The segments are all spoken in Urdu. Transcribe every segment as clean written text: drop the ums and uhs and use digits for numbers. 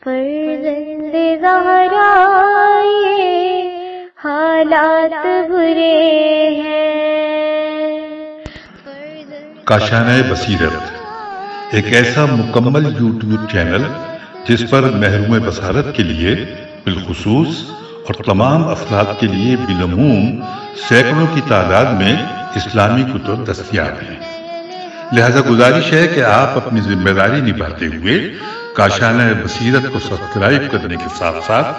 فرزند زہرا یہ حالات برے ہیں۔ کاشانۂ بصیرت ایک ایسا مکمل یوٹیوب چینل جس پر محروم بصارت کے لیے بالخصوص اور تمام افراد کے لیے بالعموم سینکڑوں کی تعداد میں اسلامی کتب دستیاب ہیں۔ لہذا گزارش ہے کہ آپ اپنی ذمہ داری نبھاتے ہوئے کاشانۂ بصیرت کو سبسکرائب کرنے کے ساتھ ساتھ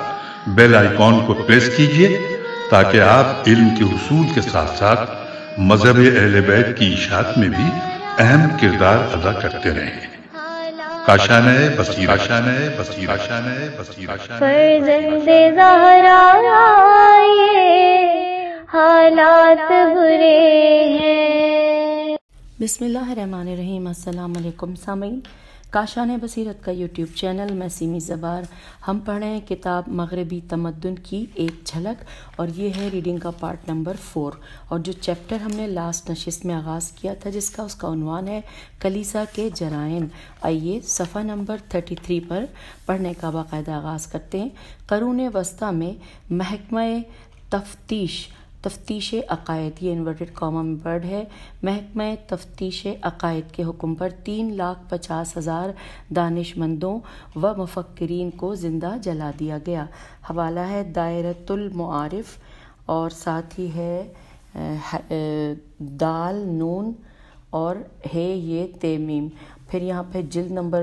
بیل آئیکن کو پریس کیجیے تاکہ آپ علم کے حصول کے ساتھ ساتھ مذہب اہل بیت کی اشاعت میں بھی اہم کردار ادا کرتے رہیں۔ کاشانۂ بصیرت، کاشانۂ بصیرت، کاشانۂ بصیرت۔ فرزند زہرا یہ حالات برے ہیں۔ بسم اللہ الرحمن الرحیم۔ السلام علیکم سامعین، کاشانۂ بصیرت کا یوٹیوب چینل میں سیمی زبار ہم پڑھ رہے ہیں کتاب مغربی تمدن کی ایک جھلک، اور یہ ہے ریڈنگ کا پارٹ نمبر 4، اور جو چیپٹر ہم نے لاسٹ نشست میں آغاز کیا تھا اس کا عنوان ہے کلیسا کے جرائم۔ آئیے صفحہ نمبر 33 پر پڑھنے کا باقاعدہ آغاز کرتے ہیں۔ قرون وسطیٰ میں محکمہ تفتیش عقائد، یہ انورٹڈ کاما میں برڈ ہے، محکمہ تفتیش عقائد کے حکم پر 3,50,000 دانش مندوں و مفکرین کو زندہ جلا دیا گیا۔ حوالہ ہے دائرۃ المعارف، اور ساتھ ہی ہے دال نون اور ہے یہ تیمیم۔ پھر یہاں پہ جلد نمبر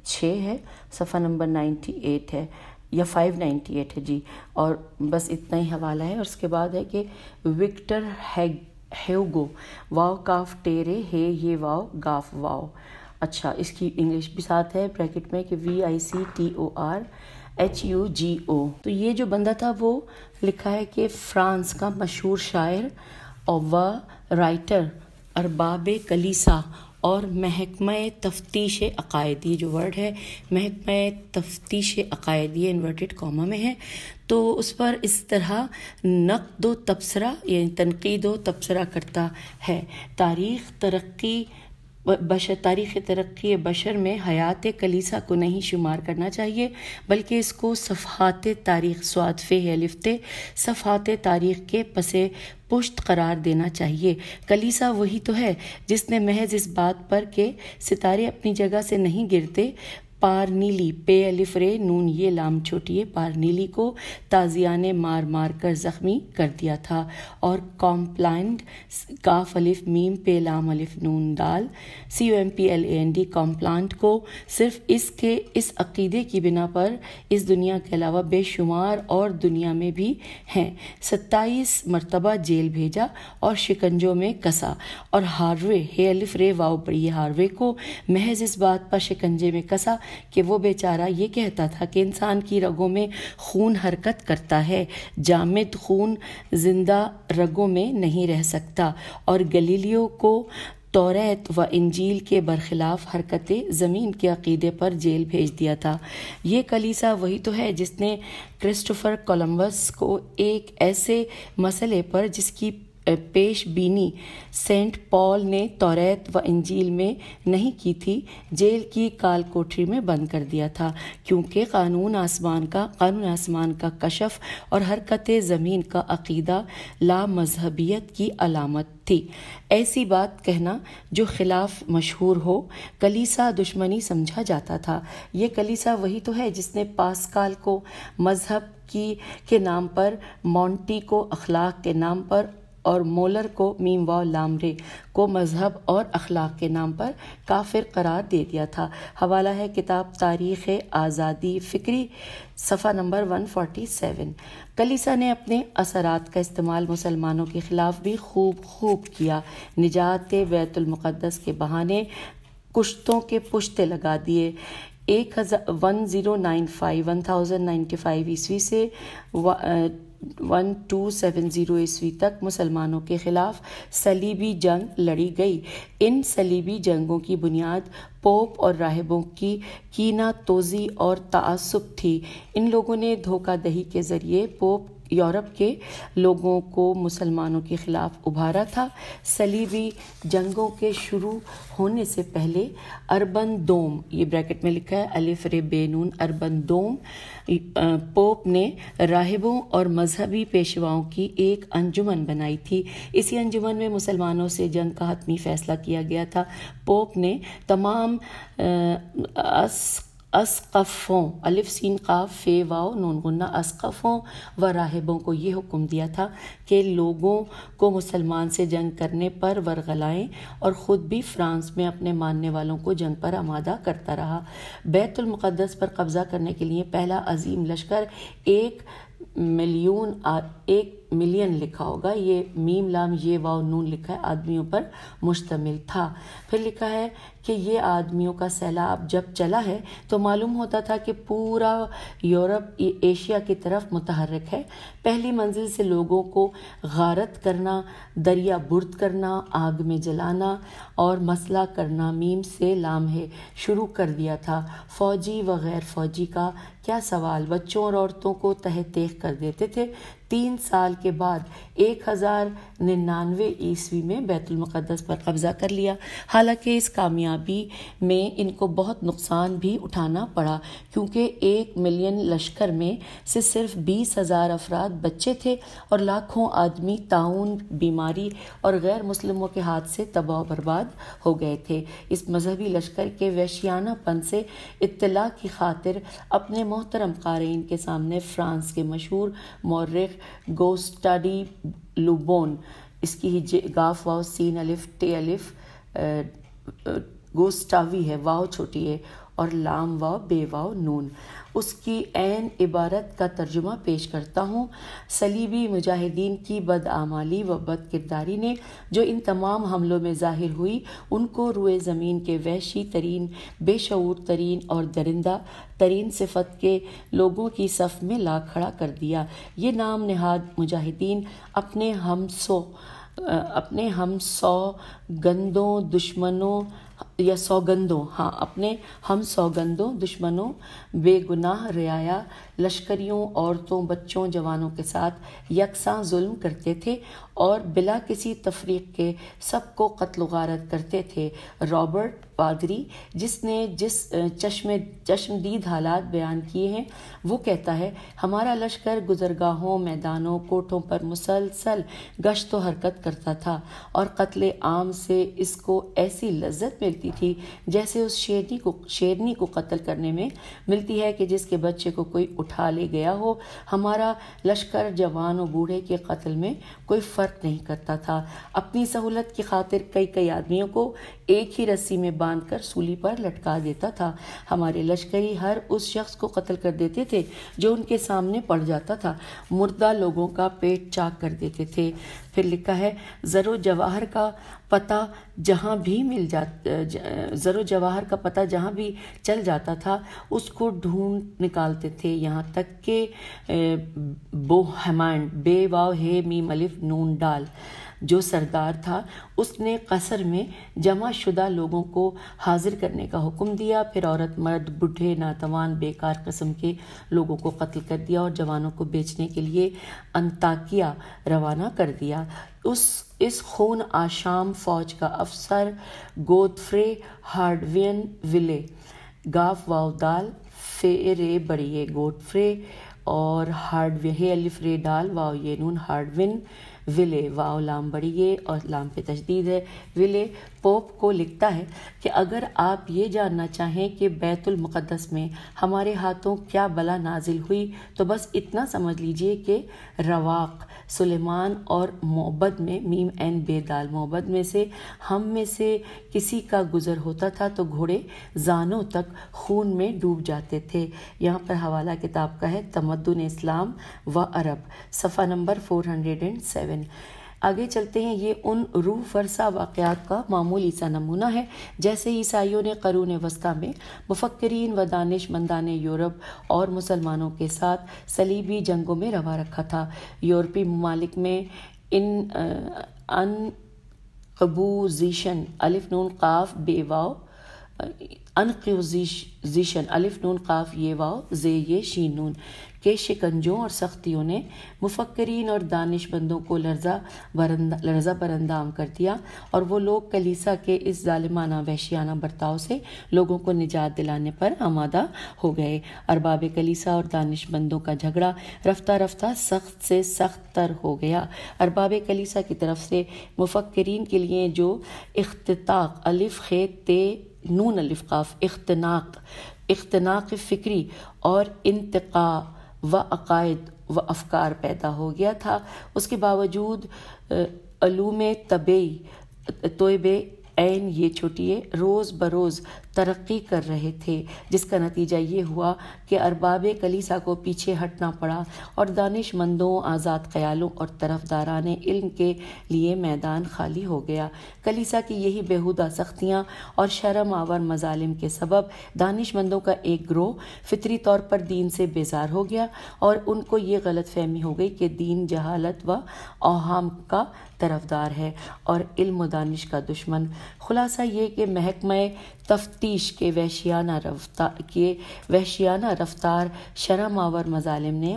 6 ہے، صفحہ نمبر 98 ہے یا 598 ہے جی، اور بس اتنا ہی حوالہ ہے۔ اور اس کے بعد ہے کہ وکٹر ہیوگو، واو کاف ٹیرے ہے یہ واو گاف واو۔ اچھا، اس کی انگلش بھی ساتھ ہے بریکٹ میں کہ VICTORHUGO۔ تو یہ جو بندہ تھا وہ لکھا ہے کہ فرانس کا مشہور شاعر و رائٹر، ارباب کلیسا اور محکمہ تفتیش عقائد، یہ جو ورڈ ہے محکمہ تفتیش عقائد یہ انورٹڈ کاما میں ہے، تو اس پر اس طرح نقد و تبصرہ یعنی تنقید و تبصرہ کرتا ہے۔ تاریخ ترقی بشر میں حیات کلیسا کو نہیں شمار کرنا چاہیے، بلکہ اس کو صفحات تاریخ صفحات تاریخ کے پس پشت قرار دینا چاہیے۔ کلیسا وہی تو ہے جس نے محض اس بات پر کہ ستارے اپنی جگہ سے نہیں گرتے، پارنیلی پے الف رے نون یہ لام چھوٹی ہے، پارنیلی کو تازیانے مار مار کر زخمی کر دیا تھا، اور کامپلینڈ کاف الف میم پے لام الف نون دال COMPLAND کامپلانٹ کو صرف اس عقیدے کی بنا پر اس دنیا کے علاوہ بے شمار اور دنیا میں بھی ہیں 27 مرتبہ جیل بھیجا اور شکنجوں میں کسا، اور ہاروے ہے الف رے واو بڑی ہاروے کو محض اس بات پر شکنجے میں کسا کہ وہ بیچارہ یہ کہتا تھا کہ انسان کی رگوں میں خون حرکت کرتا ہے، جامد خون زندہ رگوں میں نہیں رہ سکتا، اور گلیلیو کو توریت و انجیل کے برخلاف حرکت زمین کے عقیدے پر جیل بھیج دیا تھا۔ یہ کلیسا وہی تو ہے جس نے کرسٹوفر کولمبس کو ایک ایسے مسئلے پر جس کی پیش بینی سینٹ پال نے توریت و انجیل میں نہیں کی تھی، جیل کی کال کوٹری میں بند کر دیا تھا، کیونکہ قانون آسمان کا کشف اور حرکت زمین کا عقیدہ لا مذہبیت کی علامت تھی۔ ایسی بات کہنا جو خلاف مشہور ہو کلیسا دشمنی سمجھا جاتا تھا۔ یہ کلیسا وہی تو ہے جس نے پاسکال کو مذہب کے نام پر، مونٹی کو اخلاق کے نام پر، اور مولر کو میم واو لام رے کو مذہب اور اخلاق کے نام پر کافر قرار دے دیا تھا۔ حوالہ ہے کتاب تاریخ آزادی فکری، صفحہ نمبر 147۔ کلیسا نے اپنے اثرات کا استعمال مسلمانوں کے خلاف بھی خوب کیا۔ نجات بیت المقدس کے بہانے کشتوں کے پشتے لگا دیے۔ 1095 عیسوی سے 1270 عیسوی تک مسلمانوں کے خلاف صلیبی جنگ لڑی گئی۔ ان صلیبی جنگوں کی بنیاد پوپ اور راہبوں کی کینہ توزی اور تعصب تھی۔ ان لوگوں نے دھوکہ دہی کے ذریعے پوپ یورپ کے لوگوں کو مسلمانوں کے خلاف ابھارا تھا۔ صلیبی جنگوں کے شروع ہونے سے پہلے اربن دوم، یہ بریکٹ میں لکھا ہے الف ر ب نون، اربن دوم پوپ نے راہبوں اور مذہبی پیشواؤں کی ایک انجمن بنائی تھی۔ اسی انجمن میں مسلمانوں سے جنگ کا حتمی فیصلہ کیا گیا تھا۔ پوپ نے تمام اسقفوں الف سین قاف فے واو نون غنہ اسقفوں و راہبوں کو یہ حکم دیا تھا کہ لوگوں کو مسلمان سے جنگ کرنے پر ورغلائیں، اور خود بھی فرانس میں اپنے ماننے والوں کو جنگ پر آمادہ کرتا رہا۔ بیت المقدس پر قبضہ کرنے کے لیے پہلا عظیم لشکر 1,000,000 لکھا ہوگا، یہ میم لام یہ واو نون لکھا ہے، آدمیوں پر مشتمل تھا۔ پھر لکھا ہے کہ یہ آدمیوں کا سیلاب جب چلا ہے تو معلوم ہوتا تھا کہ پورا یورپ ایشیا کی طرف متحرک ہے۔ پہلی منزل سے لوگوں کو غارت کرنا، دریا برد کرنا، آگ میں جلانا اور مسئلہ کرنا میم سے لام ہے شروع کر دیا تھا۔ فوجی و غیر فوجی کا کیا سوال، بچوں اور عورتوں کو تہہ تیغ کر دیتے تھے۔ 3 سال کے بعد 1099 عیسوی میں بیت المقدس پر قبضہ کر لیا۔ حالانکہ اس کامیابی میں ان کو بہت نقصان بھی اٹھانا پڑا، کیونکہ 1,000,000 لشکر میں سے صرف 20,000 افراد بچے تھے اور لاکھوں آدمی طاعون بیماری اور غیر مسلموں کے ہاتھ سے تباہ و برباد ہو گئے تھے۔ اس مذہبی لشکر کے وحشیانہ پن سے اطلاع کی خاطر اپنے محترم قارئین کے سامنے فرانس کے مشہور مورخ گوسٹاڈی لوبون، اس کی گاف واو سین الف ٹے الف گوسٹاوی ہے، واو چھوٹی ہے، اور لام واو بے واو نون، اس کی عین عبارت کا ترجمہ پیش کرتا ہوں۔ صلیبی مجاہدین کی بدعمالی و بد کرداری نے جو ان تمام حملوں میں ظاہر ہوئی، ان کو روئے زمین کے وحشی ترین، بے شعور ترین اور درندہ ترین صفت کے لوگوں کی صف میں لا کھڑا کر دیا۔ یہ نام نہاد مجاہدین اپنے ہم سوگندوں دشمنوں بے گناہ رعایا لشکریوں، عورتوں، بچوں، جوانوں کے ساتھ یکساں ظلم کرتے تھے اور بلا کسی تفریق کے سب کو قتل و غارت کرتے تھے۔ رابرٹ پادری، جس نے چشمدید حالات بیان کیے ہیں، وہ کہتا ہے، ہمارا لشکر گزرگاہوں، میدانوں، کوٹھوں پر مسلسل گشت و حرکت کرتا تھا اور قتل عام سے اس کو ایسی لذت ملتی تھی جیسے اس شیرنی کو قتل کرنے میں ملتی ہے کہ جس کے بچے کو کوئی اٹھا لے گیا ہو۔ ہمارا لشکر جوان و بوڑھے کے قتل میں کوئی فرق نہیں کرتا تھا۔ اپنی سہولت کی خاطر کئی آدمیوں کو ایک ہی رسی میں باندھ کر سولی پر لٹکا دیتا تھا۔ ہمارے لشکری ہر اس شخص کو قتل کر دیتے تھے جو ان کے سامنے پڑ جاتا تھا، مردہ لوگوں کا پیٹ چاک کر دیتے تھے۔ پھر لکھا ہے، زر و جواہر کا پتہ جہاں بھی چل جاتا تھا اس کو ڈھونڈ نکالتے تھے، یہاں تک کہ بوہیمانڈ بے واو ہے میم الف نون ڈال جو سردار تھا، اس نے قصر میں جمع شدہ لوگوں کو حاضر کرنے کا حکم دیا۔ پھر عورت، مرد، بڈھے، ناتوان، بیکار قسم کے لوگوں کو قتل کر دیا اور جوانوں کو بیچنے کے لیے انطاکیہ روانہ کر دیا۔ اس خون آشام فوج کا افسر گودفرے ہارڈوین ویلے، گاف واو دال فے رے بڑی ہے گودفرے، اور ہارڈوین ہے الف رے ڈال واو یہ نون ہارڈوین ویلے، واو لام بڑی ہے اور لام پہ تشدید ہے، ویلے پوپ کو لکھتا ہے کہ اگر آپ یہ جاننا چاہیں کہ بیت المقدس میں ہمارے ہاتھوں کیا بلا نازل ہوئی تو بس اتنا سمجھ لیجئے کہ رواق سلیمان اور معبد میں میم این بے دال معبد میں سے ہم میں سے کسی کا گزر ہوتا تھا تو گھوڑے زانوں تک خون میں ڈوب جاتے تھے۔ یہاں پر حوالہ کتاب کا ہے تمدن اسلام و عرب، صفحہ نمبر 407۔ آگے چلتے ہیں، یہ ان روح فرسا واقعات کا معمولی سا نمونہ ہے جیسے عیسائیوں نے قرون وسطیٰ میں مفکرین و دانش مندان یورپ اور مسلمانوں کے ساتھ صلیبی جنگوں میں روا رکھا تھا۔ یورپی ممالک میں ان قبوزیشن الف نون قاف بے واو انقوزیشن الف نون قاف یہ واو زے یہ شین نون کے شکنجوں اور سختیوں نے مفکرین اور دانش مندوں کو لرزہ برندام کر دیا، اور وہ لوگ کلیسا کے اس ظالمانہ وحشیانہ برتاؤ سے لوگوں کو نجات دلانے پر آمادہ ہو گئے۔ ارباب کلیسا اور دانش مندوں کا جھگڑا رفتہ رفتہ سخت سے سخت تر ہو گیا۔ ارباب کلیسا کی طرف سے مفکرین کے لیے جو اختطاق الف خ ت نون الف قاف اختناق فکری اور انتقاء و عقائد و افکار پیدا ہو گیا تھا، اس کے باوجود علوم طیبے عین یہ چھوٹیے روز بروز ترقی کر رہے تھے، جس کا نتیجہ یہ ہوا کہ ارباب کلیسا کو پیچھے ہٹنا پڑا اور دانش مندوں، آزاد خیالوں اور طرفداران علم کے لیے میدان خالی ہو گیا۔ کلیسا کی یہی بیہودہ سختیاں اور شرم آور مظالم کے سبب دانش مندوں کا ایک گروہ فطری طور پر دین سے بیزار ہو گیا، اور ان کو یہ غلط فہمی ہو گئی کہ دین جہالت و اوہام کا طرفدار ہے اور علم و دانش کا دشمن۔ خلاصہ یہ کہ محکمہ تفتیش کے وحشیانہ رفتار شرم آور مظالم نے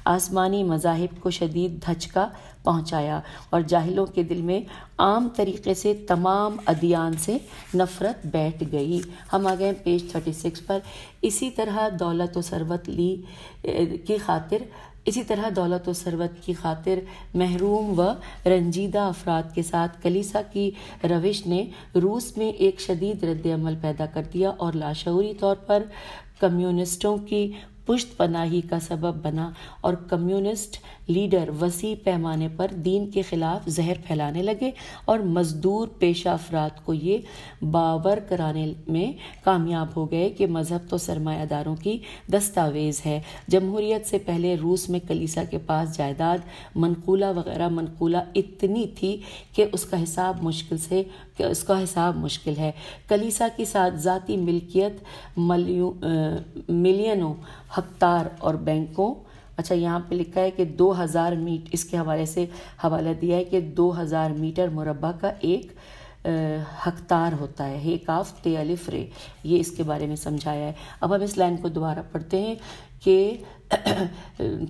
آسمانی مذاہب کو شدید دھچکا پہنچایا، اور جاہلوں کے دل میں عام طریقے سے تمام ادیان سے نفرت بیٹھ گئی۔ ہم آ گئے پیج 36 پر۔ اسی طرح دولت و ثروت کی خاطر محروم و رنجیدہ افراد کے ساتھ کلیسا کی روش نے روس میں ایک شدید رد عمل پیدا کر دیا اور لاشعوری طور پر کمیونسٹوں کی پشت پناہی کا سبب بنا، اور کمیونسٹ لیڈر وسیع پیمانے پر دین کے خلاف زہر پھیلانے لگے اور مزدور پیشہ افراد کو یہ باور کرانے میں کامیاب ہو گئے کہ مذہب تو سرمایہ داروں کی دستاویز ہے۔ جمہوریت سے پہلے روس میں کلیسا کے پاس جائیداد منقولہ اتنی تھی کہ اس کا حساب مشکل ہے۔ کلیسا کی ذاتی ملکیت ملینوں ہکتار اور بینکوں، اچھا یہاں پہ لکھا ہے کہ 2000 میٹر، اس کے حوالے سے حوالہ دیا ہے کہ 2000 میٹر مربع کا ایک ہکتار ہوتا ہے، ہے کاف تے الف رے، یہ اس کے بارے میں سمجھایا ہے۔ اب ہم اس لائن کو دوبارہ پڑھتے ہیں کہ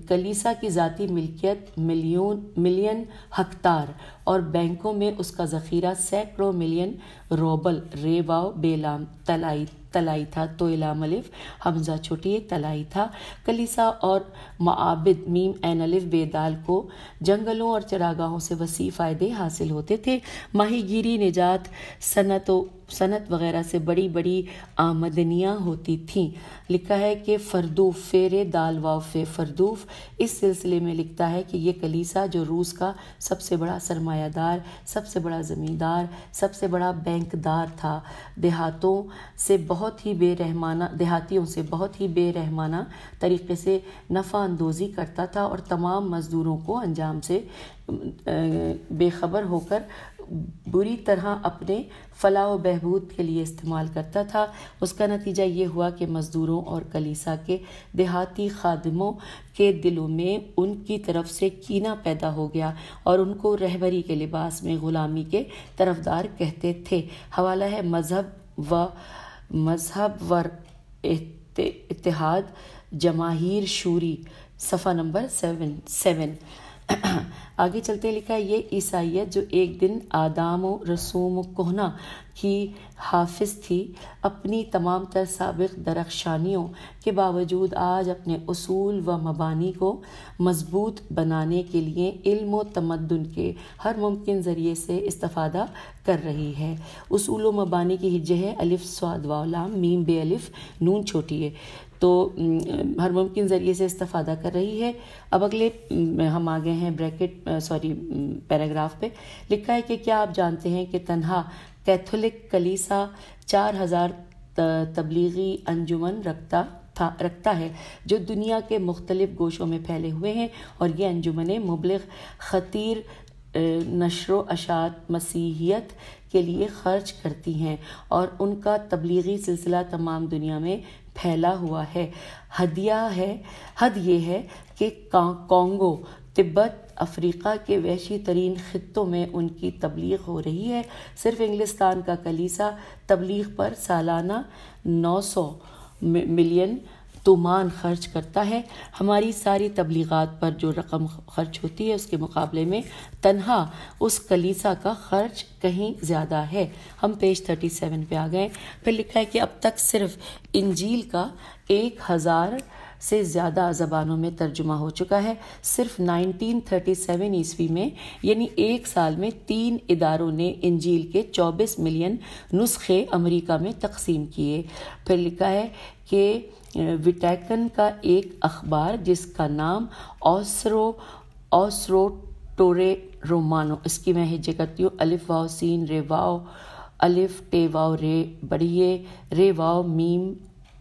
کلیسا کی ذاتی ملکیت ملین ہکتار اور بینکوں میں اس کا ذخیرہ سینکڑوں ملین روبل، رے واو بے لام تلائی تھا، تو لام الف حمزہ چھوٹی تلائی تھا۔ کلیسا اور معابد میم عین الف بے دال کو جنگلوں اور چراگاہوں سے وسیع فائدے حاصل ہوتے تھے۔ ماہی گیری، نجات، صنعت وغیرہ سے بڑی بڑی آمدنیاں ہوتی تھیں۔ لکھا ہے کہ فردوف فیرے دال واو فے فردوف اس سلسلے میں لکھتا ہے کہ یہ کلیسا جو روس کا سب سے بڑا سرمایہ دار، سب سے بڑا زمیندار، سب سے بڑا بینک دار تھا، دیہاتیوں سے بہت ہی بے رحمانہ طریقے سے نفع اندوزی کرتا تھا اور تمام مزدوروں کو انجام سے بے خبر ہو کر بری طرح اپنے فلاح و بہبود کے لیے استعمال کرتا تھا۔ اس کا نتیجہ یہ ہوا کہ مزدوروں اور کلیسا کے دیہاتی خادموں کے دلوں میں ان کی طرف سے کینہ پیدا ہو گیا اور ان کو رہبری کے لباس میں غلامی کے طرفدار کہتے تھے۔ حوالہ ہے مذہب و اتحاد جماہیر شوری، صفحہ نمبر 7۔ آگے چلتے لکھا ہے یہ عیسائیت جو ایک دن آدام و رسوم و کہنہ کی حافظ تھی، اپنی تمام تر سابق درخشانیوں کے باوجود آج اپنے اصول و مبانی کو مضبوط بنانے کے لیے علم و تمدن کے ہر ممکن ذریعے سے استفادہ کر رہی ہے۔ اصول و مبانی کی ہجے ہے الف صاد واو لام میم بے الف نون چھوٹی ہے، تو ہر ممکن ذریعے سے استفادہ کر رہی ہے۔ اب اگلے ہم آگے ہیں پیراگراف پہ لکھا ہے کہ کیا آپ جانتے ہیں کہ تنہا کیتھولک کلیسا 4000 تبلیغی انجمن رکھتا ہے جو دنیا کے مختلف گوشوں میں پھیلے ہوئے ہیں، اور یہ انجمنیں مبلغ خطیر نشر و اشاعت مسیحیت کے لیے خرچ کرتی ہیں اور ان کا تبلیغی سلسلہ تمام دنیا میں پھیلا ہوا ہے۔ حد یہ ہے کہ کانگو، تبت، افریقہ کے وحشی ترین خطوں میں ان کی تبلیغ ہو رہی ہے۔ صرف انگلستان کا کلیسا تبلیغ پر سالانہ 900 ملین تومان خرچ کرتا ہے۔ ہماری ساری تبلیغات پر جو رقم خرچ ہوتی ہے اس کے مقابلے میں تنہا اس کلیسا کا خرچ کہیں زیادہ ہے۔ ہم پیج 37 پہ آ گئے۔ پھر لکھا ہے کہ اب تک صرف انجیل کا 1000 سے زیادہ زبانوں میں ترجمہ ہو چکا ہے۔ صرف 1937 عیسوی میں یعنی ایک سال میں 3 اداروں نے انجیل کے 24 ملین نسخے امریکہ میں تقسیم کیے۔ پھر لکھا ہے کہ ویٹیکن کا ایک اخبار جس کا نام اوسروٹورے رومانو، اس کی میں ہجے کرتی ہوں، الف واو سین رے واو الف ٹے واو رے بڑیے رے واو میم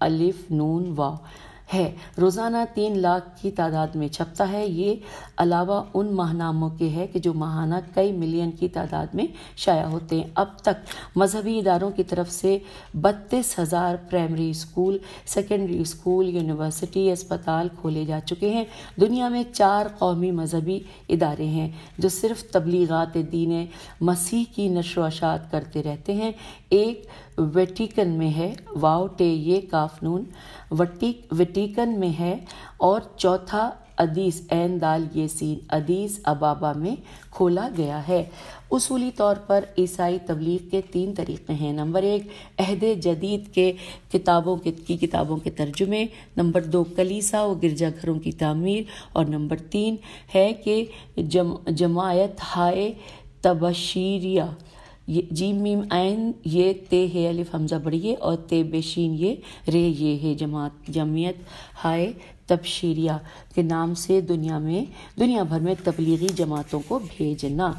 الف نون واو ہے، روزانہ 3 لاکھ کی تعداد میں چھپتا ہے۔ یہ علاوہ ان ماہناموں کے ہے کہ جو ماہانہ کئی ملین کی تعداد میں شائع ہوتے ہیں۔ اب تک مذہبی اداروں کی طرف سے 32,000 primary school, secondary school, university, اسپتال کھولے جا چکے ہیں۔ دنیا میں 4 قومی مذہبی ادارے ہیں جو صرف تبلیغات دین مسیح کی نشر و اشاعت کرتے رہتے ہیں۔ ایک ویٹیکن میں ہے، واو ٹے یہ کاف نون ویٹیکن میں ہے، اور چوتھا ادیس عین دال یہ سین ادیس ابابا میں کھولا گیا ہے۔ اصولی طور پر عیسائی تبلیغ کے 3 طریقے ہیں۔ نمبر 1 عہد جدید کے کتابوں کے ترجمے، نمبر 2 کلیسا و گرجا گھروں کی تعمیر، اور نمبر 3 ہے کہ جماعت ہائے تبشیریہ، جیم میم عین یہ تے ہے الف حمزہ بڑھیے اور تے بشین یہ رے یہ ہے جمعیت ہائے تبشیریہ کے نام سے دنیا بھر میں تبلیغی جماعتوں کو بھیجنا۔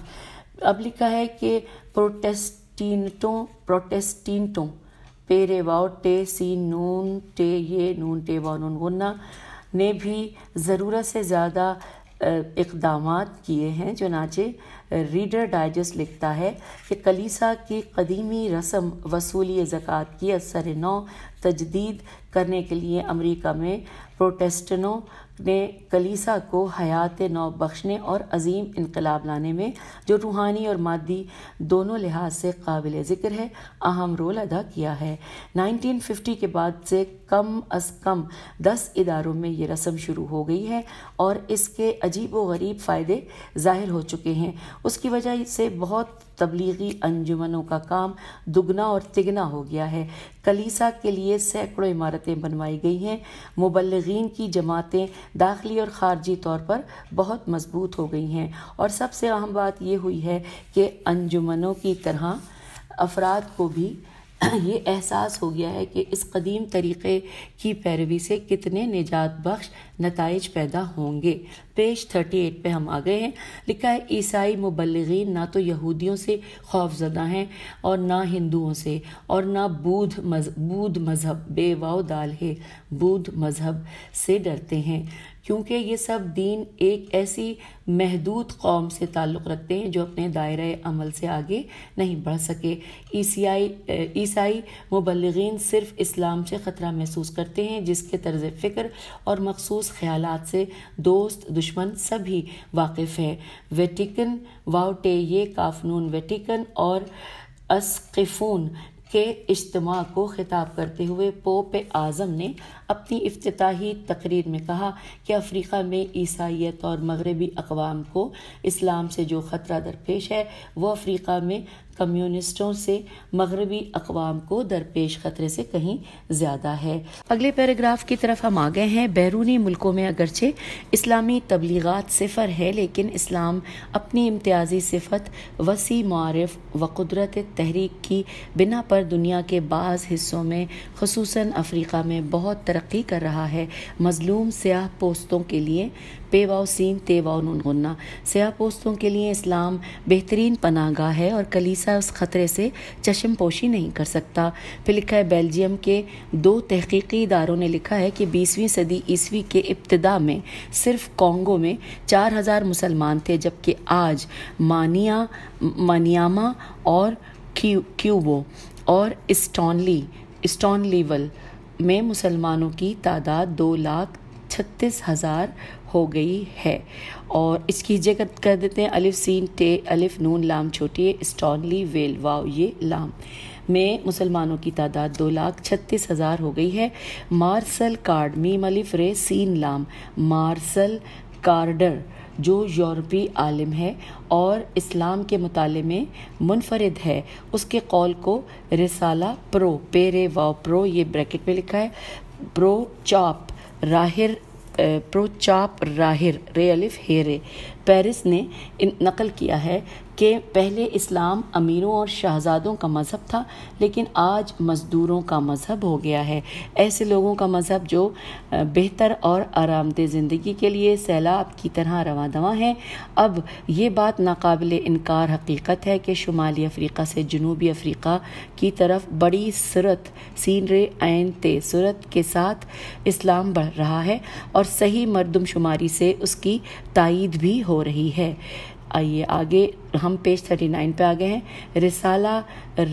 اب لکھا ہے کہ پروٹسٹینٹوں پیرے واو ٹے سین نون ٹے یہ نون ٹے واو نون غنہ نے بھی ضرورت سے زیادہ اقدامات کیے ہیں۔ چنانچہ ریڈر ڈائجسٹ لکھتا ہے کہ کلیسا کی قدیمی رسم وصولی زکوٰۃ کی اثر نو تجدید کرنے کے لیے امریکہ میں پروٹسٹنٹوں نے کلیسا کو حیات نو بخشنے اور عظیم انقلاب لانے میں، جو روحانی اور مادی دونوں لحاظ سے قابل ذکر ہے، اہم رول ادا کیا ہے۔ 1950 کے بعد سے کم از کم 10 اداروں میں یہ رسم شروع ہو گئی ہے اور اس کے عجیب و غریب فائدے ظاہر ہو چکے ہیں۔ اس کی وجہ سے بہت تبلیغی انجمنوں کا کام دگنا اور تگنا ہو گیا ہے۔ کلیسا کے لیے سینکڑوں عمارتیں بنوائی گئی ہیں۔ مبلغین کی جماعتیں داخلی اور خارجی طور پر بہت مضبوط ہو گئی ہیں، اور سب سے اہم بات یہ ہوئی ہے کہ انجمنوں کی طرح افراد کو بھی یہ احساس ہو گیا ہے کہ اس قدیم طریقے کی پیروی سے کتنے نجات بخش نتائج پیدا ہوں گے۔ پیج 38 پہ ہم آ گئے ہیں۔ لکھا ہے عیسائی مبلغین نہ تو یہودیوں سے خوف زدہ ہیں اور نہ ہندوؤں سے، اور نہ بدھ مذہب بے واو دال ہے بدھ مذہب سے ڈرتے ہیں، کیونکہ یہ سب دین ایک ایسی محدود قوم سے تعلق رکھتے ہیں جو اپنے دائرۂ عمل سے آگے نہیں بڑھ سکے۔ عیسائی مبلغین صرف اسلام سے خطرہ محسوس کرتے ہیں، جس کے طرز فکر اور مخصوص خیالات سے دوست دشمن سبھی واقف ہے۔ ویٹیکن واو ٹے یہ کاف نون ویٹیکن اور اسقفون کے اجتماع کو خطاب کرتے ہوئے پوپ اعظم نے اپنی افتتاحی تقریر میں کہا کہ افریقہ میں عیسائیت اور مغربی اقوام کو اسلام سے جو خطرہ درپیش ہے وہ افریقہ میں کمیونسٹوں سے مغربی اقوام کو درپیش خطرے سے کہیں زیادہ ہے۔ اگلے پیراگراف کی طرف ہم آ گئے ہیں۔ بیرونی ملکوں میں اگرچہ اسلامی تبلیغات صفر ہے، لیکن اسلام اپنی امتیازی صفت وسیع معارف و قدرت تحریک کی بنا پر دنیا کے بعض حصوں میں خصوصاً افریقہ میں بہت ترقی کر رہا ہے۔ مظلوم سیاہ پوستوں کے لیے پے واو سین تے واو نون غنہ، سیاہ پوستوں کے لیے اسلام بہترین پناہ گاہ ہے اور کلیسا اس خطرے سے چشم پوشی نہیں کر سکتا۔ پھر لکھا ہے بیلجیم کے 2 تحقیقی اداروں نے لکھا ہے کہ 20ویں صدی عیسوی کے ابتدا میں صرف کانگو میں 4000 مسلمان تھے، جبکہ آج مانیاما اور کیوبو اور اسٹانلیول میں مسلمانوں کی تعداد 2 لاکھ 36,000 ہو گئی ہے۔ اور اس کی ہجے کر دیتے ہیں الف سین ٹے الف نون لام چھوٹی اسٹانلی ویل واو یہ لام میں مسلمانوں کی تعداد 2,36,000 ہو گئی ہے۔ مارسل کارڈ میم الف رے سین لام مارسل کارڈر جو یورپی عالم ہے اور اسلام کے مطالعے میں منفرد ہے، اس کے قول کو رسالہ پرو پیرے واو پرو یہ بریکٹ میں لکھا ہے پرو چاپ راہر رے الف ہیرے پیرس نے نقل کیا ہے کہ پہلے اسلام امیروں اور شہزادوں کا مذہب تھا، لیکن آج مزدوروں کا مذہب ہو گیا ہے، ایسے لوگوں کا مذہب جو بہتر اور آرام دہ زندگی کے لیے سیلاب کی طرح رواں دواں ہے۔ اب یہ بات ناقابل انکار حقیقت ہے کہ شمالی افریقہ سے جنوبی افریقہ کی طرف بڑی سرعت سین رے عین تے سرعت کے ساتھ اسلام بڑھ رہا ہے اور صحیح مردم شماری سے اس کی تائید بھی ہو رہی ہے۔ آئیے آگے ہم پیج 39 پہ آگے ہیں۔ رسالہ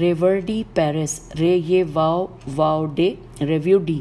ریورڈی پیرس رے یہ واو ڈے ریویو ڈی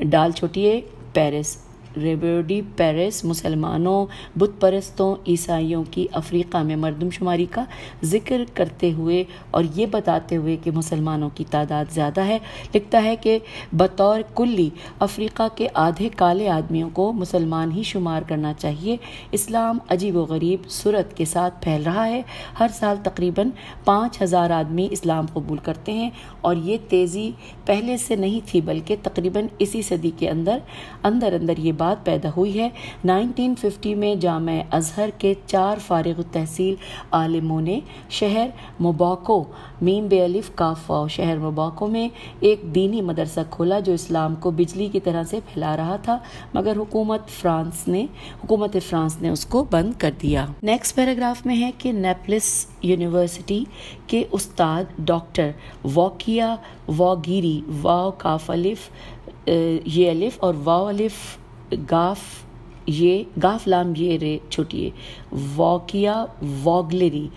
ڈال چھوٹی ہے پیرس ریورڈی پیرس مسلمانوں بت پرستوں عیسائیوں کی افریقہ میں مردم شماری کا ذکر کرتے ہوئے اور یہ بتاتے ہوئے کہ مسلمانوں کی تعداد زیادہ ہے لکھتا ہے کہ بطور کلی افریقہ کے آدھے کالے آدمیوں کو مسلمان ہی شمار کرنا چاہیے۔ اسلام عجیب و غریب سرعت کے ساتھ پھیل رہا ہے، ہر سال تقریباً 5,000 آدمی اسلام قبول کرتے ہیں اور یہ تیزی پہلے سے نہیں تھی بلکہ تقریباً اسی صدی کے اندر یہ بات پیدا ہوئی ہے۔ 1950 میں جامع ازہر کے 4 فارغ التحصیل عالموں نے شہر موباکو میم بے الف کاف واو شہر موباکو میں ایک دینی مدرسہ کھولا جو اسلام کو بجلی کی طرح سے پھیلا رہا تھا، مگر حکومت فرانس نے اس کو بند کر دیا۔ نیکسٹ پیراگراف میں ہے کہ نیپلس یونیورسٹی کے استاد ڈاکٹر واقعہ واگیری واو کاف الف یہ الف اور واو الف گاف لام یہ رے چھوٹی ہے واقعہ واگلری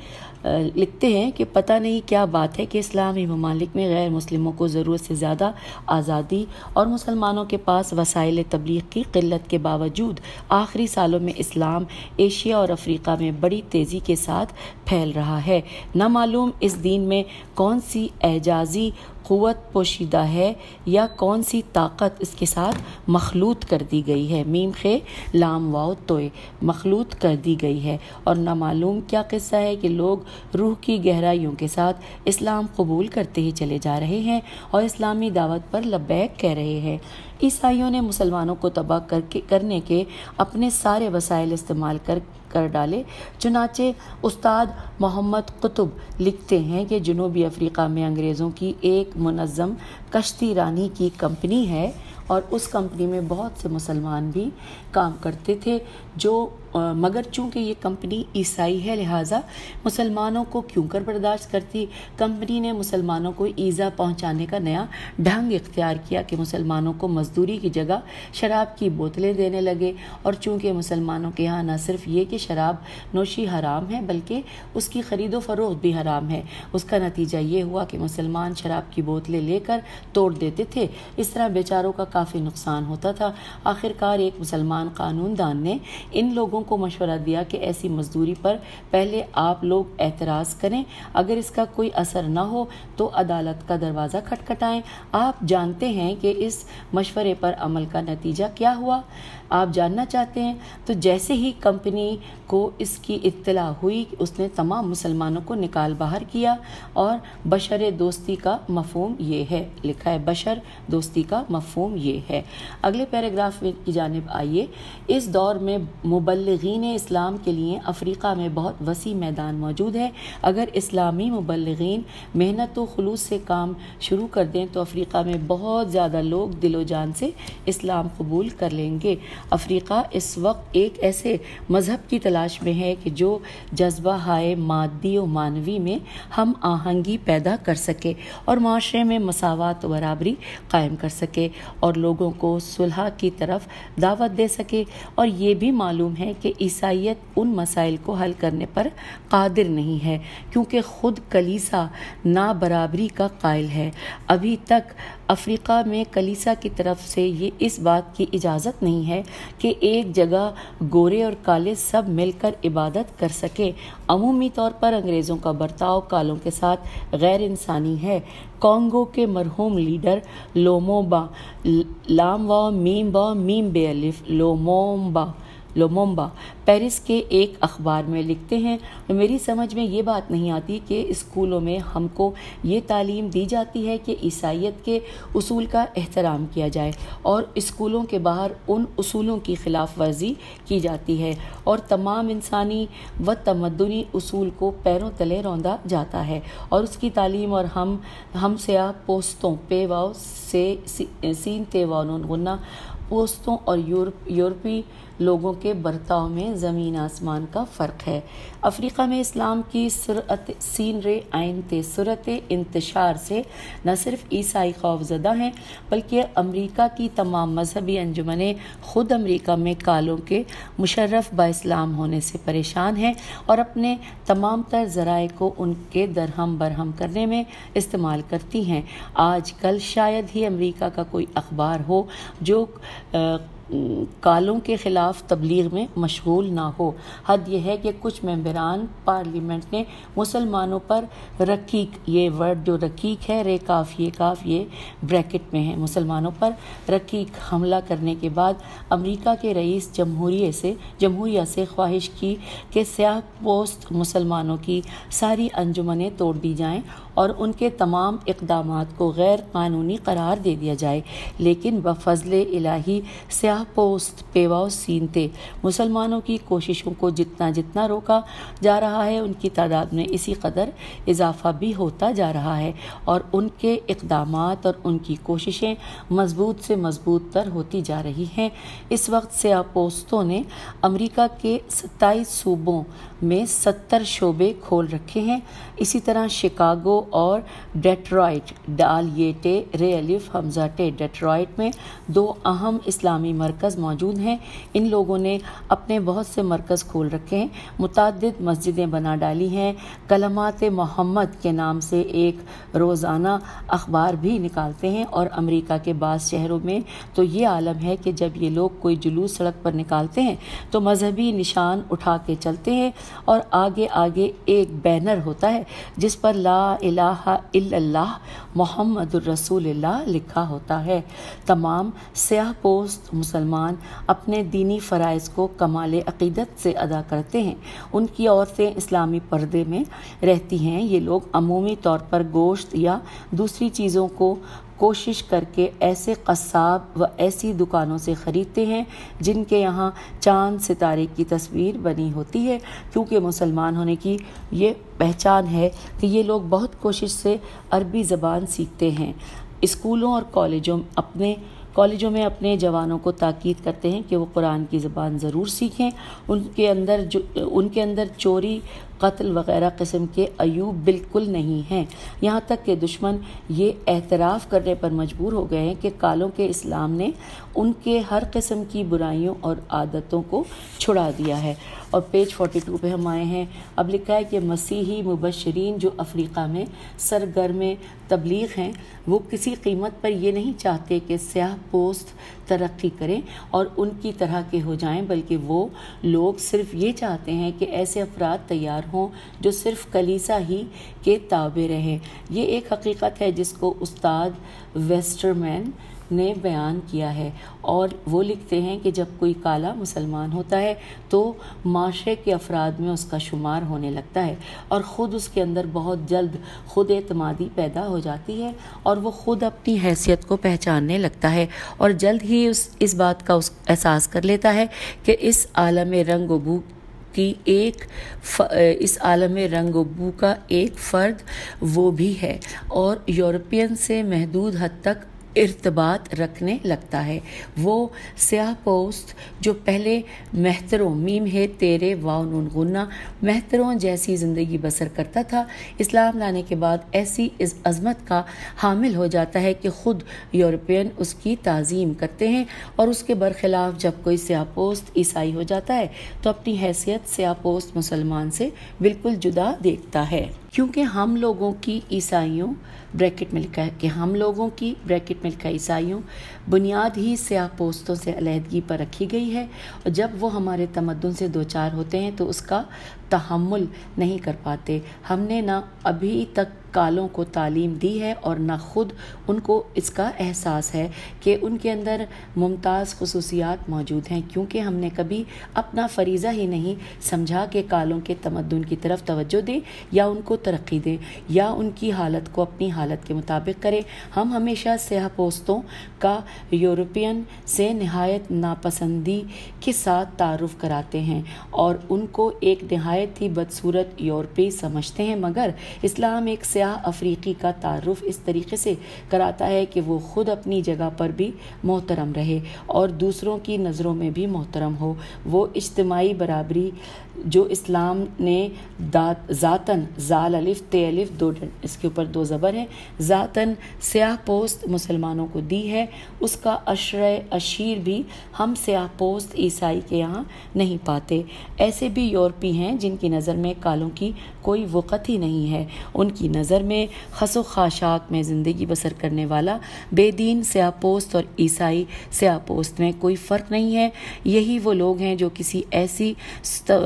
لکھتے ہیں کہ پتہ نہیں کیا بات ہے کہ اسلامی ممالک میں غیر مسلموں کو ضرورت سے زیادہ آزادی اور مسلمانوں کے پاس وسائل تبلیغ کی قلت کے باوجود آخری سالوں میں اسلام ایشیا اور افریقہ میں بڑی تیزی کے ساتھ پھیل رہا ہے۔ نہ معلوم اس دین میں کون سی اعجازی قوت پوشیدہ ہے یا کون سی طاقت اس کے ساتھ مخلوط کر دی گئی ہے، میم خے لام واو توئے مخلوط کر دی گئی ہے، اور نہ معلوم کیا قصہ ہے کہ لوگ روح کی گہرائیوں کے ساتھ اسلام قبول کرتے ہی چلے جا رہے ہیں اور اسلامی دعوت پر لبیک کہہ رہے ہیں۔ عیسائیوں نے مسلمانوں کو تباہ کرنے کے اپنے سارے وسائل استعمال کر ڈالے، چنانچہ استاد محمد قطب لکھتے ہیں کہ جنوبی افریقہ میں انگریزوں کی ایک منظم کشتی رانی کی کمپنی ہے اور اس کمپنی میں بہت سے مسلمان بھی کام کرتے تھے مگر چونکہ یہ کمپنی عیسائی ہے لہٰذا مسلمانوں کو کیوں کر برداشت کرتی۔ کمپنی نے مسلمانوں کو ایذا پہنچانے کا نیا ڈھنگ اختیار کیا کہ مسلمانوں کو مزدوری کی جگہ شراب کی بوتلیں دینے لگے، اور چونکہ مسلمانوں کے ہاں نہ صرف یہ کہ شراب نوشی حرام ہے بلکہ اس کی خرید و فروخت بھی حرام ہے، اس کا نتیجہ یہ ہوا کہ مسلمان شراب کی بوتلیں لے کر توڑ دیتے تھے، اس طرح بیچاروں کا کافی نقصان ہوتا تھا۔ آخرکار ایک مسلمان قانون دان نے ان لوگوں کو مشورہ دیا کہ ایسی مزدوری پر پہلے آپ لوگ اعتراض کریں، اگر اس کا کوئی اثر نہ ہو تو عدالت کا دروازہ کھٹکھٹائیں۔ آپ جانتے ہیں کہ اس مشورے پر عمل کا نتیجہ کیا ہوا؟ آپ جاننا چاہتے ہیں؟ تو جیسے ہی کمپنی کو اس کی اطلاع ہوئی کہ اس نے تمام مسلمانوں کو نکال باہر کیا، اور بشر دوستی کا مفہوم یہ ہے، لکھا ہے بشر دوستی کا مفہوم یہ ہے۔ اگلے پیراگراف کی جانب آئیے۔ اس دور میں مبلغین اسلام کے لیے افریقہ میں بہت وسیع میدان موجود ہے۔ اگر اسلامی مبلغین محنت و خلوص سے کام شروع کر دیں تو افریقہ میں بہت زیادہ لوگ دل و جان سے اسلام قبول کر لیں گے۔ افریقہ اس وقت ایک ایسے مذہب کی تلاش میں ہے کہ جو جذبہ ہائے مادی و معنوی میں ہم آہنگی پیدا کر سکے اور معاشرے میں مساوات و برابری قائم کر سکے اور لوگوں کو صلح کی طرف دعوت دے سکے، اور یہ بھی معلوم ہے کہ عیسائیت ان مسائل کو حل کرنے پر قادر نہیں ہے، کیونکہ خود کلیسا نابرابری کا قائل ہے۔ ابھی تک افریقہ میں کلیسا کی طرف سے یہ اس بات کی اجازت نہیں ہے کہ ایک جگہ گورے اور کالے سب مل کر عبادت کر سکیں۔ عمومی طور پر انگریزوں کا برتاؤ کالوں کے ساتھ غیر انسانی ہے۔ کانگو کے مرحوم لیڈر لومومبا، لام واو میم واو میم بے الف، لومومبا پیرس کے ایک اخبار میں لکھتے ہیں، میری سمجھ میں یہ بات نہیں آتی کہ اسکولوں میں ہم کو یہ تعلیم دی جاتی ہے کہ عیسائیت کے اصول کا احترام کیا جائے، اور اسکولوں کے باہر ان اصولوں کی خلاف ورزی کی جاتی ہے اور تمام انسانی و تمدنی اصول کو پیروں تلے روندا جاتا ہے، اور اس کی تعلیم اور ہم سیاہ پوستوں پے واو سے سین تے واو نون غنہ پوستوں اور یورپی لوگوں کے برتاؤ میں زمین آسمان کا فرق ہے۔ افریقہ میں اسلام کی سین رے عین تے صورت انتشار سے نہ صرف عیسائی خوف زدہ ہیں، بلکہ امریکہ کی تمام مذہبی انجمنیں خود امریکہ میں کالوں کے مشرف با اسلام ہونے سے پریشان ہیں اور اپنے تمام تر ذرائع کو ان کے درہم برہم کرنے میں استعمال کرتی ہیں۔ آج کل شاید ہی امریکہ کا کوئی اخبار ہو جو کالوں کے خلاف تبلیغ میں مشغول نہ ہو۔ حد یہ ہے کہ کچھ ممبران پارلیمنٹ نے مسلمانوں پر رقیق، یہ ورڈ جو رقیق ہے رے کاف یہ بریکٹ میں ہے، مسلمانوں پر رقیق حملہ کرنے کے بعد امریکہ کے رئیس جمہوریہ سے خواہش کی کہ سیاہ پوست مسلمانوں کی ساری انجمنیں توڑ دی جائیں اور ان کے تمام اقدامات کو غیر قانونی قرار دے دیا جائے، لیکن بفضل الہی سیاہ پوست پیواؤ سینتے مسلمانوں کی کوششوں کو جتنا روکا جا رہا ہے، ان کی تعداد میں اسی قدر اضافہ بھی ہوتا جا رہا ہے، اور ان کے اقدامات اور ان کی کوششیں مضبوط سے مضبوط تر ہوتی جا رہی ہیں۔ اس وقت سیاہ پوستوں نے امریکہ کے 27 صوبوں میں 70 شعبے کھول رکھے ہیں۔ اسی طرح شکاگو اور ڈیٹرائٹ ڈیٹرائٹ میں 2 اہم اسلامی مرکز موجود ہیں۔ ان لوگوں نے اپنے بہت سے مرکز کھول رکھے ہیں، متعدد مسجدیں بنا ڈالی ہیں، کلمات محمد کے نام سے ایک روزانہ اخبار بھی نکالتے ہیں، اور امریکہ کے بعض شہروں میں تو یہ عالم ہے کہ جب یہ لوگ کوئی جلوس سڑک پر نکالتے ہیں تو مذہبی نشان اٹھا کے چلتے ہیں، اور آگے ایک بینر ہوتا ہے جس پر لا الہ الا اللہ محمد الرسول اللہ لکھا ہوتا ہے۔ تمام سیاہ پوست مسلمان اپنے دینی فرائض کو کمال عقیدت سے ادا کرتے ہیں۔ ان کی عورتیں اسلامی پردے میں رہتی ہیں۔ یہ لوگ عمومی طور پر گوشت یا دوسری چیزوں کو کوشش کر کے ایسے قصاب و ایسی دکانوں سے خریدتے ہیں جن کے یہاں چاند ستارے کی تصویر بنی ہوتی ہے، کیونکہ مسلمان ہونے کی یہ پہچان ہے کہ یہ لوگ بہت کوشش سے عربی زبان سیکھتے ہیں۔ اسکولوں اور کالجوں میں اپنے جوانوں کو تاکید کرتے ہیں کہ وہ قرآن کی زبان ضرور سیکھیں۔ ان کے اندر چوری، قتل وغیرہ قسم کے عیوب بالکل نہیں ہیں، یہاں تک کہ دشمن یہ اعتراف کرنے پر مجبور ہو گئے ہیں کہ کالوں کے اسلام نے ان کے ہر قسم کی برائیوں اور عادتوں کو چھڑا دیا ہے۔ اور پیج 42 پہ ہم آئے ہیں۔ اب لکھا ہے کہ مسیحی مبشرین جو افریقہ میں سرگرم تبلیغ ہیں، وہ کسی قیمت پر یہ نہیں چاہتے کہ سیاہ پوست ترقی کریں اور ان کی طرح کے ہو جائیں، بلکہ وہ لوگ صرف یہ چاہتے ہیں کہ ایسے افراد تیار ہوں جو صرف کلیسا ہی کے تابع رہیں۔ یہ ایک حقیقت ہے جس کو استاد ویسٹرمین نے بیان کیا ہے، اور وہ لکھتے ہیں کہ جب کوئی کالا مسلمان ہوتا ہے تو معاشرے کے افراد میں اس کا شمار ہونے لگتا ہے، اور خود اس کے اندر بہت جلد خود اعتمادی پیدا ہو جاتی ہے، اور وہ خود اپنی حیثیت کو پہچاننے لگتا ہے، اور جلد ہی اس بات کا احساس کر لیتا ہے کہ اس عالم رنگ و بو کا ایک فرد وہ بھی ہے، اور یورپین سے محدود حد تک ارتباط رکھنے لگتا ہے۔ وہ سیاہ پوست جو پہلے مہتروں میم ہے تیرے واو نون غنہ مہتروں جیسی زندگی بسر کرتا تھا، اسلام لانے کے بعد ایسی اس عظمت کا حامل ہو جاتا ہے کہ خود یورپین اس کی تعظیم کرتے ہیں، اور اس کے برخلاف جب کوئی سیاہ پوست عیسائی ہو جاتا ہے تو اپنی حیثیت سیاہ پوست مسلمان سے بالکل جدا دیکھتا ہے، کیونکہ ہم لوگوں کی عیسائیوں بریکٹ میں لکھا ہے کہ ہم لوگوں کی بریکٹ میں لکھا عیسائیوں بنیاد ہی سیاہ پوستوں سے علیحدگی پر رکھی گئی ہے، اور جب وہ ہمارے تمدن سے دوچار ہوتے ہیں تو اس کا تحمل نہیں کر پاتے۔ ہم نے نہ ابھی تک کالوں کو تعلیم دی ہے اور نہ خود ان کو اس کا احساس ہے کہ ان کے اندر ممتاز خصوصیات موجود ہیں، کیونکہ ہم نے کبھی اپنا فریضہ ہی نہیں سمجھا کہ کالوں کے تمدن کی طرف توجہ دیں یا ان کو ترقی دیں یا ان کی حالت کو اپنی حالت کے مطابق کریں۔ ہم ہمیشہ سیاہ پوستوں کا یورپین سے نہایت ناپسندی کے ساتھ تعارف کراتے ہیں اور ان کو ایک نہایت ہی بدصورت یورپی سمجھتے ہیں، مگر اسلام ایک سیاہ افریقی کا تعارف اس طریقے سے کراتا ہے کہ وہ خود اپنی جگہ پر بھی محترم رہے اور دوسروں کی نظروں میں بھی محترم ہو۔ وہ اجتماعی برابری جو اسلام نے ذاتاً زال الف تے الف دو اس کے اوپر 2 زبر ہیں ذاتاً سیاہ پوست مسلمانوں کو دی ہے، اس کا اشیر بھی ہم سیاہ پوست عیسائی کے یہاں نہیں پاتے۔ ایسے بھی یورپی ہیں جن کی نظر میں کالوں کی کوئی وقت ہی نہیں ہے، ان کی نظر میں خس و خاشاک میں زندگی بسر کرنے والا بے دین سیاہ پوست اور عیسائی سیاہ پوست میں کوئی فرق نہیں ہے۔ یہی وہ لوگ ہیں جو کسی ایسی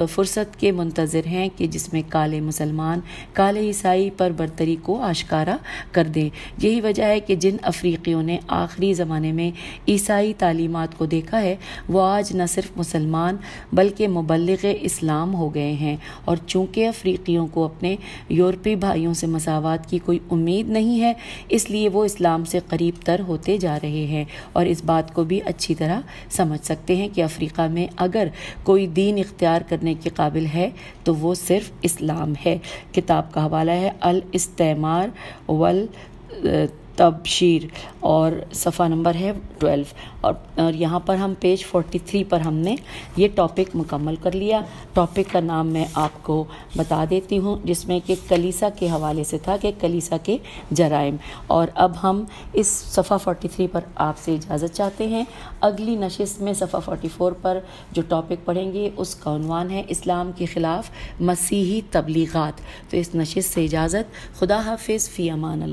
فرصت کے منتظر ہیں کہ جس میں کالے مسلمان کالے عیسائی پر برتری کو آشکارا کر دیں۔ یہی وجہ ہے کہ جن افریقیوں نے آخری زمانے میں عیسائی تعلیمات کو دیکھا ہے وہ آج نہ صرف مسلمان بلکہ مبلغ اسلام ہو گئے ہیں، اور چونکہ افریقیوں کو اپنے یورپی بھائیوں سے مساوات کی کوئی امید نہیں ہے، اس لیے وہ اسلام سے قریب تر ہوتے جا رہے ہیں، اور اس بات کو بھی اچھی طرح سمجھ سکتے ہیں کہ افریقہ میں اگر کوئی دین اختیار کرنے کے قابل ہے تو وہ صرف اسلام ہے۔ کتاب کا حوالہ ہے الاستعمار والتبشیر اور صفحہ نمبر ہے 12، اور یہاں پر ہم پیج 43 پر ہم نے یہ ٹاپک مکمل کر لیا۔ ٹاپک کا نام میں آپ کو بتا دیتی ہوں، جس میں کہ کلیسا کے حوالے سے تھا کہ کلیسا کے جرائم، اور اب ہم اس صفحہ 43 پر آپ سے اجازت چاہتے ہیں۔ اگلی نشست میں صفحہ 44 پر جو ٹاپک پڑھیں گے اس کا عنوان ہے اسلام کے خلاف مسیحی تبلیغات۔ تو اس نشست سے اجازت، خدا حافظ، فی امان اللہ۔